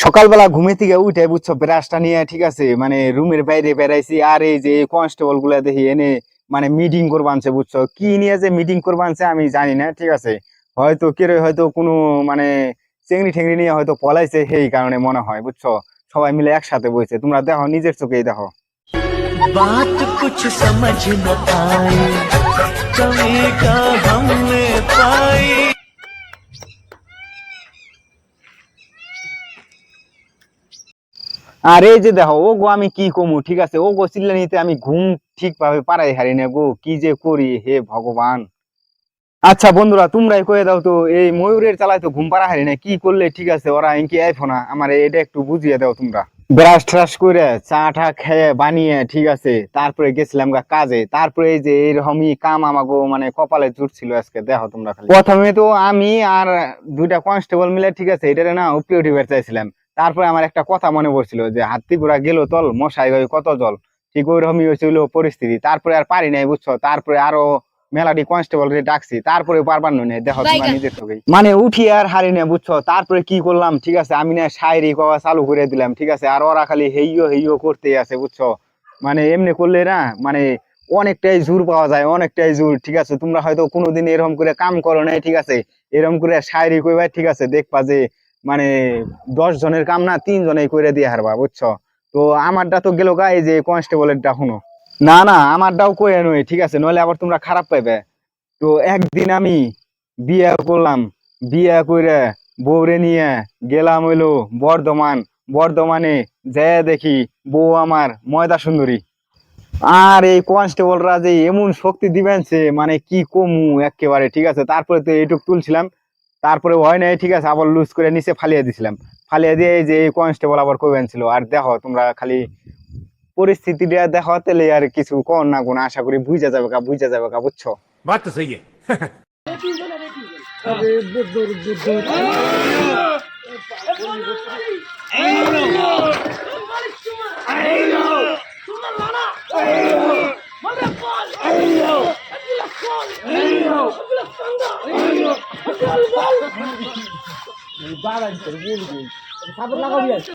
সকালবেলা ঘুমে থেকে উঠে বুঝছো ব্রাশটা নিয়ে ঠিক আছে মানে রুমের বাইরে বেড়াইছি আর এই যে কনস্টেবল গুলা দেখি এনে মানে মিটিং করবা আনছে বুঝছো কি নিয়ে যে মিটিং করবা আনছে আমি জানি না ঠিক আছে হয়তো কেরে হয়তো কোনো মানে চেংড়ি ঠেংড়ি নিয়ে হয়তো পলাইছে সেই কারণে মনে হয় বুঝছো সবাই মিলে একসাথে বইছে তোমরা দেখো নিজের চোখেই দেখো। बात कुछ समझ न आई कमी का हमने पाई। আর এই যে দেখো ও গো আমি কি কমু ঠিক আছে ও গো চিল্লা নিতে আমি ঘুম ঠিকভাবে পারাই হারি না গো কি যে করি হে ভগবান। আচ্ছা বন্ধুরা তোমরাই কয়ে দাও তো এই ময়ূরের চালায় তো ঘুম পাড়া হারি না কি করলে ঠিক আছে ওরা ইনকি আইফো না আমার এটা একটু বুঝিয়ে দাও তোমরা। ব্রাশ ট্রাশ করে চা টা খেয়ে বানিয়ে ঠিক আছে তারপরে গেছিলাম গা কাজে তারপরে এই যে এরকমই কাম আমাগো মানে কপালে জুটছিল আজকে দেখো তোমরা খালি প্রথমে তো আমি আর দুইটা কনস্টেবল মিলে ঠিক আছে এটারে না উপরে উঠিবার চাইছিলাম তারপরে আমার একটা কথা মনে পড়ছিল যে হাতি ঘোড়া গেল তল মশাই হয়ে কত জল ঠিক ওইরকমই হয়েছিল পরিস্থিতি তারপরে আর পারি নাই বুঝছো তারপরে আরো মেলাটি কনস্টেবল রে ডাকছি তারপরে পারবার নয় দেখো তোমরা নিজের চোখেই মানে উঠি আর হারি না বুঝছো তারপরে কি করলাম ঠিক আছে আমি না শায়রি কওয়া চালু করে দিলাম ঠিক আছে আর ওরা খালি হেইয়ো হেইয়ো করতেই আছে বুঝছো মানে এমনি করলে না মানে অনেকটাই জোর পাওয়া যায় অনেকটাই জোর ঠিক আছে তোমরা হয়তো কোনোদিন এরকম করে কাম করো নাই ঠিক আছে এরকম করে শায়রি কইবা ঠিক আছে দেখবা যে মানে 10 জনের কাম না 3 জনেই করে দিয়ে হারবা বুঝছো। তো আমারটা তো গেল গা এই যে কনস্টেবলেরটা শুনো না না আমারটাও কয়ে নই ঠিক আছে নইলে আবার তোমরা খারাপ পাইবে। তো একদিন আমি বিয়ে করলাম বিয়ে করে বউরে নিয়ে গেলাম হইলো বর্ধমান বর্ধমানে যেয়ে দেখি বউ আমার ময়দা সুন্দরী আর এই কনস্টেবলরা যে এমন শক্তি দিবেনছে মানে কি কমু একেবারে ঠিক আছে তারপরে তো এইটুক তুলছিলাম তারপরে হয় নাই ঠিক আছে আবার লুজ করে নিচে ফালিয়ে দিছিলাম ফালিয়ে দিয়ে এই যে এই কনস্টেবল আবার কইবেন ছিল আর দেখো তোমরা খালি পরিস্থিতিটা দেখো তাহলে আর কিছু কর না কোনো আশা করি বুঝা যাবে কা বুঝছো। बात तो सही है।